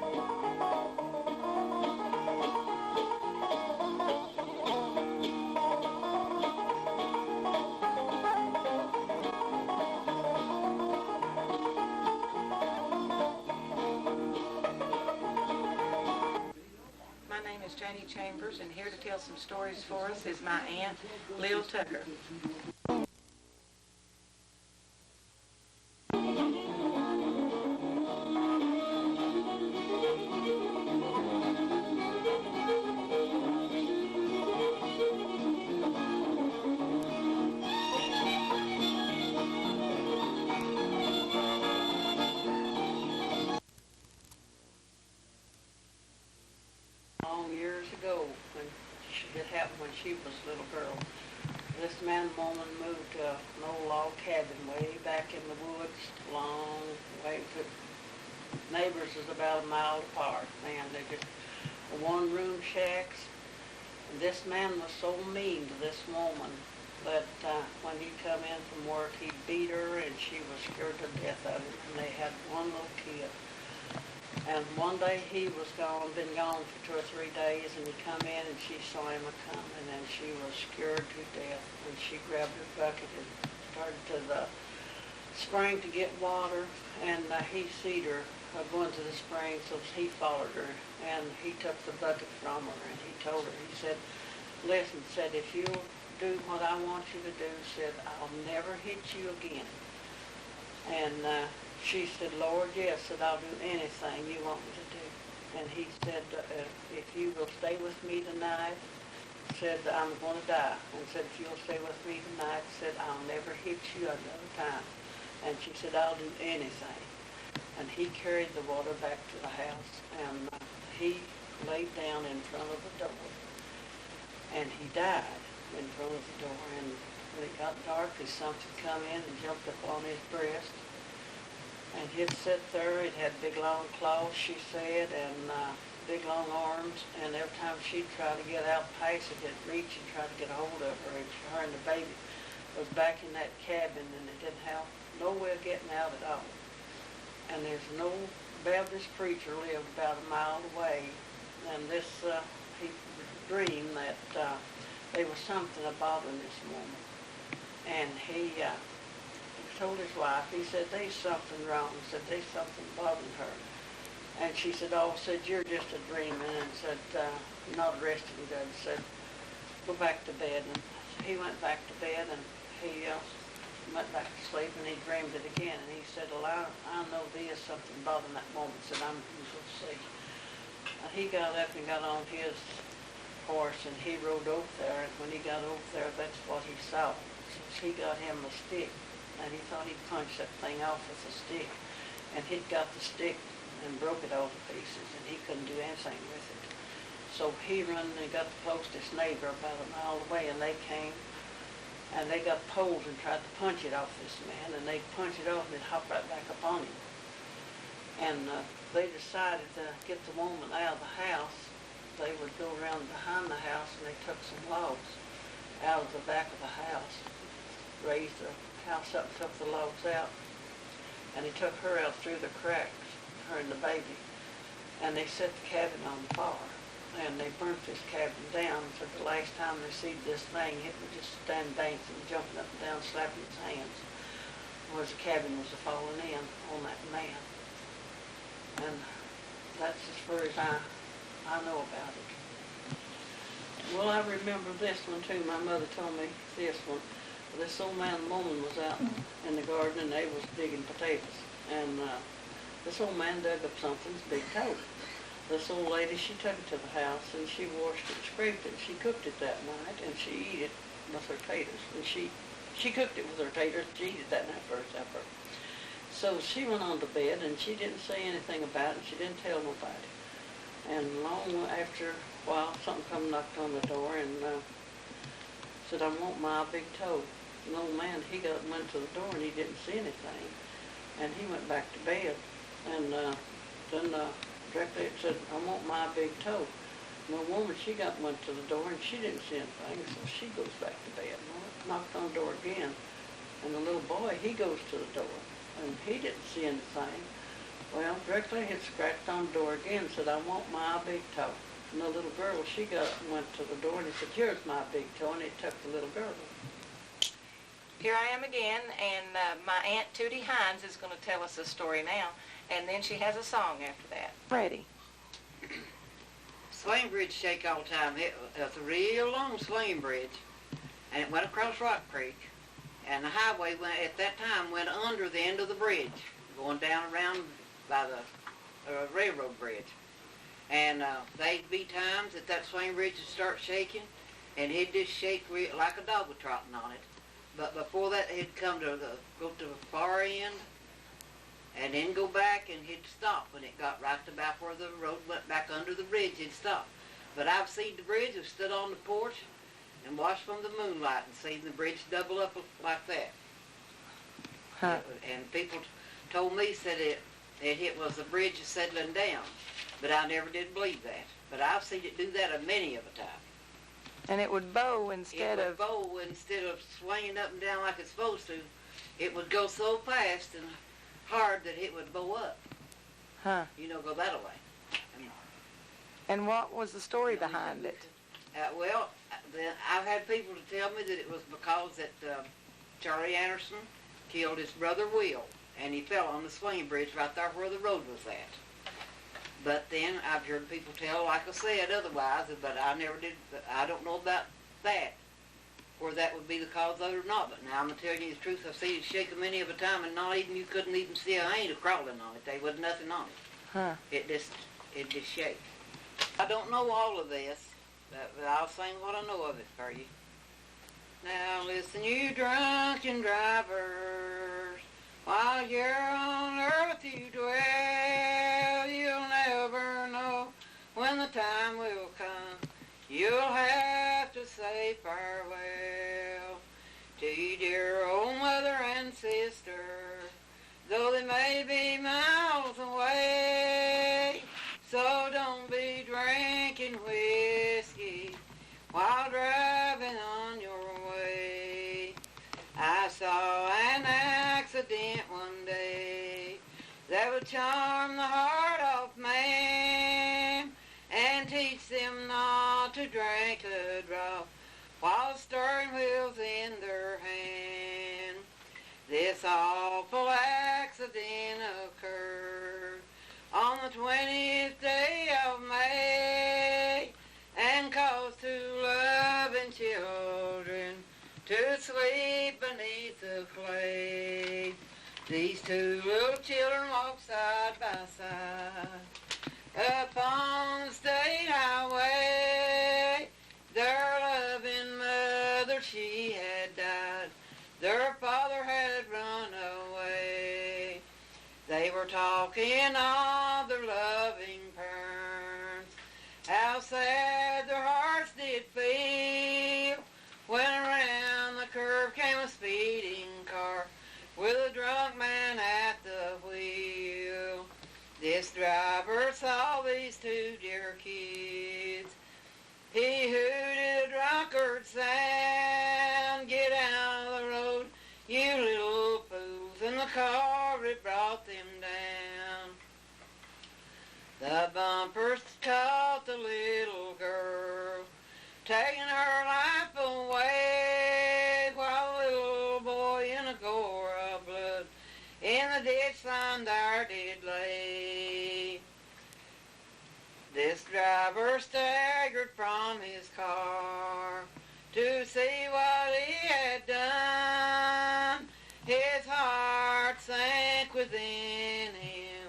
My name is Janie Chambers, and here to tell some stories for us is my aunt, Lil Tucker. Long years ago, when it happened when she was a little girl, this man and woman moved to an old log cabin way back in the woods, long way. Neighbors is about a mile apart. Man, they just one-room shacks. And this man was so mean to this woman that when he'd come in from work, he'd beat her, and she was scared to death of him. And they had one little kid. And one day he was been gone for 2 or 3 days, and he come in and she saw him a-coming, and she was scared to death. And she grabbed her bucket and started to the spring to get water, and he seed her going to the spring, so he followed her, and he took the bucket from her, and he told her, he said, listen, said, if you'll do what I want you to do, said, I'll never hit you again. And she said, Lord, yes, said, I'll do anything you want me to do. And he said, if you will stay with me tonight, said, I'm going to die. And said, if you'll stay with me tonight, said, I'll never hit you another time. And she said, I'll do anything. And he carried the water back to the house, and he laid down in front of the door. And he died in front of the door. And when it got dark, something come in and jumped up on his breast. And he'd sit there. It had big long claws, she said, and big long arms. And every time she'd try to get out past it, it'd reach and try to get a hold of her. And her and the baby was back in that cabin, and they didn't have no way of getting out at all. And there's no Baptist preacher lived about a mile away. And this, he dreamed that there was something bothering this woman. And he told his wife, he said, there's something wrong. He said, there's something bothering her. And she said, oh, said, you're just a dreaming. And said, you're not resting good. Said, go back to bed. And he went back to bed, and he went back to sleep, and he dreamed it again. And he said, well, I know there's something bothering that woman. Said, I'm going to see. And he got up and got on his horse, and he rode over there. And when he got over there, that's what he saw. So he got him a stick. And he thought he'd punch that thing off with a stick. And he'd got the stick and broke it all to pieces, and he couldn't do anything with it. So he run and got the closest neighbor about a mile away, and they came, and they got poles and tried to punch it off this man, and they punched it off, and it hopped right back upon him. And they decided to get the woman out of the house. They would go around behind the house, and they took some logs out of the back of the house, raised the house up and took the logs out, and he took her out through the cracks, her and the baby, and they set the cabin on fire, and they burnt this cabin down. So the last time they see this thing, it would just stand dancing, jumping up and down, slapping its hands, whereas the cabin was falling in on that man. And that's as far as I know about it. Well, I remember this one too. My mother told me this one. This old man and woman was out in the garden, and they was digging potatoes. And this old man dug up something's big toe. This old lady, she took it to the house, and she washed it, scraped it. She cooked it that night, and she ate it with her taters. And she cooked it with her taters. She ate it that night for her supper. So she went on to bed, and she didn't say anything about it. She didn't tell nobody. And long after a while, something come and knocked on the door, and said, I want my big toe. An old man, he went to the door, and he didn't see anything. And he went back to bed. And then directly it said, I want my big toe. And the woman, she went to the door, and she didn't see anything, so she goes back to bed. Knocked on the door again. And the little boy, he goes to the door, and he didn't see anything. Well, directly he scratched on the door again and said, I want my big toe. And the little girl, she got up and went to the door and he said, here's my big toe, and he took the little girl. Here I am again, and my Aunt Tootie Hines is going to tell us a story now, and then she has a song after that. Ready. Swing bridge shake all the time. It was a real long swing bridge, and it went across Rock Creek, and the highway went at that time went under the end of the bridge, going down around by the railroad bridge. And they'd be times that swing bridge would start shaking, and it'd just shake like a dog was trotting on it. But before that, he'd come to go to the far end, and then go back, and he'd stop when it got right about where the road went back under the bridge. He'd stop. But I've seen the bridge. I've stood on the porch and watched from the moonlight and seen the bridge double up like that. Huh. And people told me said it was the bridge settling down, but I never did believe that. But I've seen it do that a many of a time. And it would bow instead of... bow instead of swinging up and down like it's supposed to. It would go so fast and hard that it would bow up. Huh. Go that way. And what was the story behind it? I've had people to tell me that it was because that Charlie Anderson killed his brother Will, and he fell on the swing bridge right there where the road was at. But then I've heard people tell, like I said, otherwise, but I never did. I don't know about that, where that would be the cause of it or not. But now I'm gonna tell you the truth. I've seen it shake many of a time, and not even you couldn't even see a ain't crawling on it. There was nothing on it. Huh. It just shake. I don't know all of this, but I'll sing what I know of it for you. Now listen, you drunken drivers, while you're on earth you dwell, you'll never know when the time will come. You'll have to say farewell to your dear old mother and sister, though they may be miles away. So don't be drinking whiskey while driving on your way. I saw an accident one day that would charm the heart of man and teach them not to drink a drop while the steering wheel's in their hand. This awful accident occurred on the 20th day of May and caused two loving children to sleep beneath the clay. These two little children walked side by side upon the state highway. Their loving mother, she had died. Their father had run away. They were talking of their loving parents, how sad their hearts did feel when around the curve came a speeding car with a drunk man at the wheel. This driver saw these two dear kids. He hooted a drunkard sound, "Get out of the road, you little fools," and the car, it brought them down. The bumpers caught the little girl, taking her life away, while the little boy in a gore of blood in the ditch line there did lay. This driver staggered from his car to see what he had done. His heart sank within him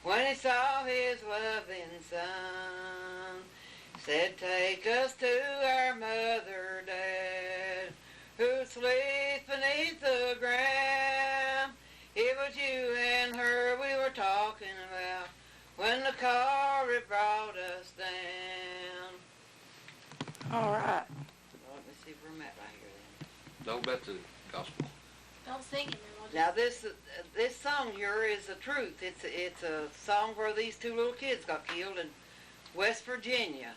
when he saw his loving son. Said, "Take us to our mother, Dad, who sleeps beneath the ground. It was you and her we were talking about when the car, it brought us down." All right. Well, let me see where I'm at right here then. Don't bet the gospel. Don't sing it, then. Now this song here is the truth. It's a song where these two little kids got killed in West Virginia,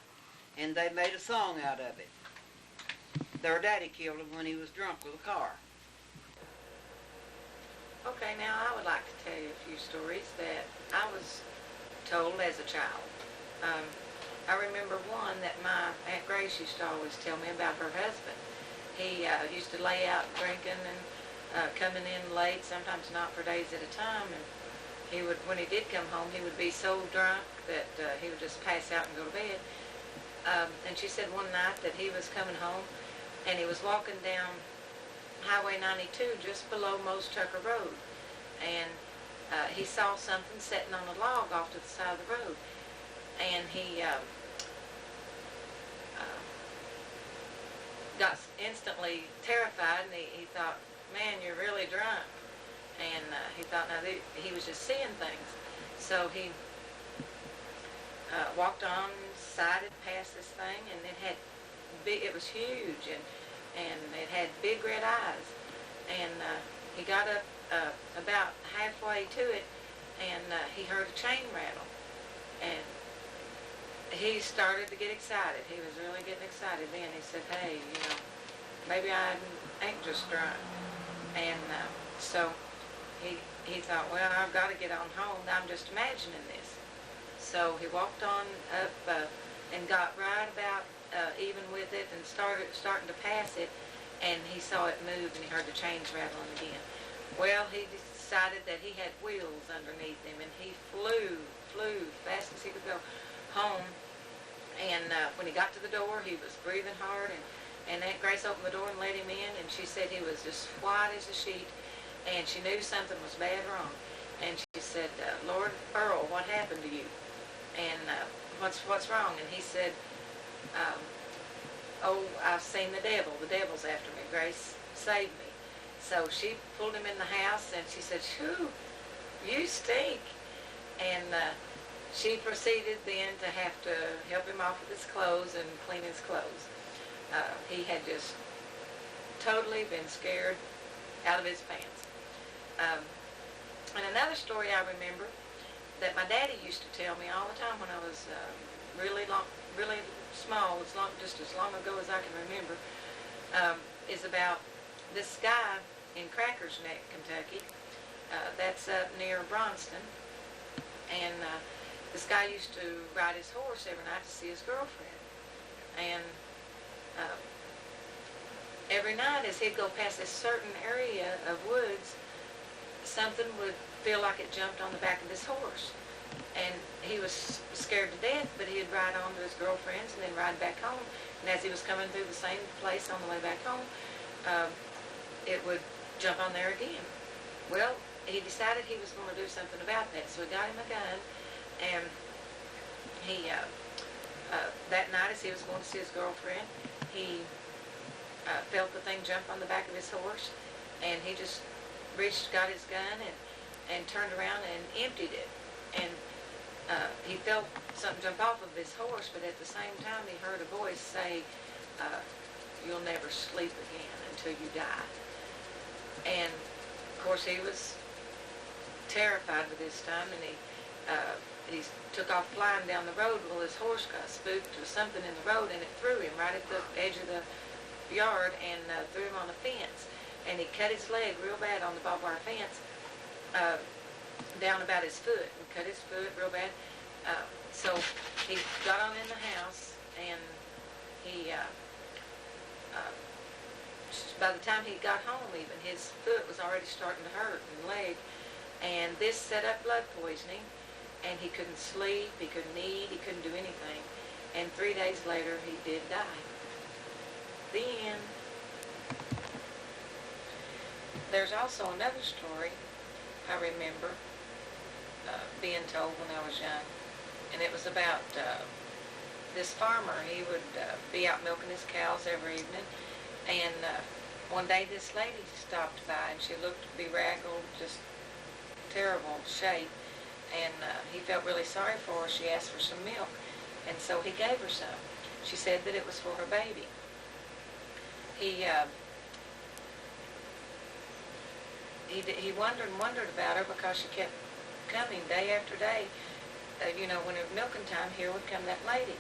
and they made a song out of it. Their daddy killed him when he was drunk with a car. Okay, now I would like to tell you a few stories. stories that I was told as a child. I remember one that my Aunt Grace used to always tell me about her husband. He used to lay out drinking and coming in late, sometimes not for days at a time. And he would, when he did come home, he would be so drunk that he would just pass out and go to bed. And she said one night that he was coming home and he was walking down Highway 92 just below Mose Tucker Road. And he saw something sitting on a log off to the side of the road. And he got instantly terrified, and he thought, man, you're really drunk. And he thought, now he was just seeing things. So he walked on, sided past this thing, and it was huge, and it had big red eyes. And he got up about halfway to it, and he heard a chain rattle. And he started to get excited. He was really getting excited then. He said, hey, maybe I ain't just drunk. And so he thought, well, I've got to get on home. I'm just imagining this. So he walked on up and got right about even with it and starting to pass it, and he saw it move, and he heard the chains rattling again. Well, he decided that he had wheels underneath him, and he flew fast as he could go home. And when he got to the door, he was breathing hard, and Aunt Grace opened the door and let him in, and she said he was just white as a sheet, and she knew something was bad wrong. And she said, Lord Earl, what happened to you? And what's wrong? And he said, oh, I've seen the devil. The devil's after me. Grace, save me. So she pulled him in the house, and she said, shoo, you stink. And she proceeded then to have to help him off with his clothes and clean his clothes. He had just totally been scared out of his pants. And another story I remember that my daddy used to tell me all the time when I was really small, just as long ago as I can remember, is about this guy in Crackers Neck, Kentucky. That's up near Bronston. And this guy used to ride his horse every night to see his girlfriend. And every night as he'd go past this certain area of woods, something would feel like it jumped on the back of his horse. And he was scared to death, but he'd ride on to his girlfriend's and then ride back home. And as he was coming through the same place on the way back home, it would jump on there again. Well, he decided he was going to do something about that, so he got him a gun, and he, that night as he was going to see his girlfriend, he felt the thing jump on the back of his horse, and he just got his gun and turned around and emptied it. And he felt something jump off of his horse, but at the same time he heard a voice say, you'll never sleep again until you die. And of course he was terrified by this time, and he took off flying down the road. Well, his horse got spooked to something in the road, and it threw him right at the edge of the yard and threw him on the fence. And he cut his leg real bad on the barbed wire fence, down about his foot, and cut his foot real bad. So he got on in the house, and he, by the time he got home even, his foot was already starting to hurt, and leg, and this set up blood poisoning, and he couldn't sleep, he couldn't eat, he couldn't do anything. And 3 days later, he did die. The end. There's also another story I remember being told when I was young, and it was about this farmer. He would be out milking his cows every evening, and one day this lady stopped by, and she looked bedraggled, just terrible shape, and he felt really sorry for her. She asked for some milk, and so he gave her some. She said that it was for her baby. He wondered and wondered about her because she kept coming day after day. When it was milking time, here would come that lady.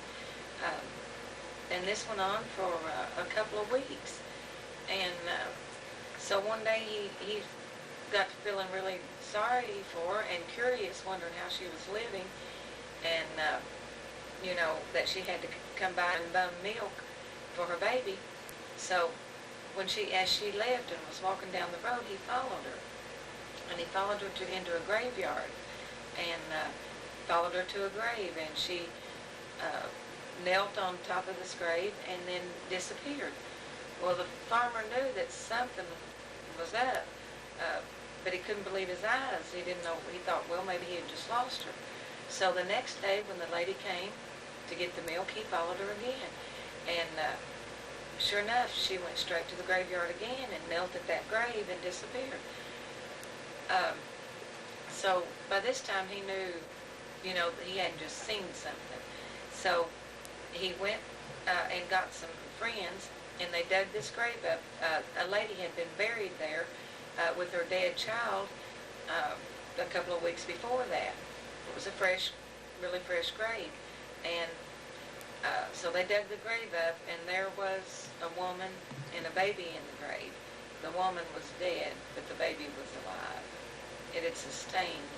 And this went on for a couple of weeks. And so one day he got to feeling really sorry for her and curious, wondering how she was living, and that she had to come by and bum milk for her baby. So as she left and was walking down the road, he followed her, and he followed her into a graveyard, and followed her to a grave, and she knelt on top of this grave and then disappeared. Well, the farmer knew that something was up, but he couldn't believe his eyes. He didn't know. He thought, well, maybe he had just lost her. So the next day, when the lady came to get the milk, he followed her again, and sure enough, she went straight to the graveyard again and knelt at that grave and disappeared. So by this time, he knew, that he hadn't just seen something. So he went and got some friends, and they dug this grave up. A lady had been buried there with her dead child a couple of weeks before that. It was a really fresh grave. And so they dug the grave up, and there was a woman and a baby in the grave. The woman was dead, but the baby was alive. It had sustained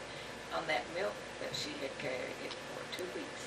on that milk that she had carried it for 2 weeks.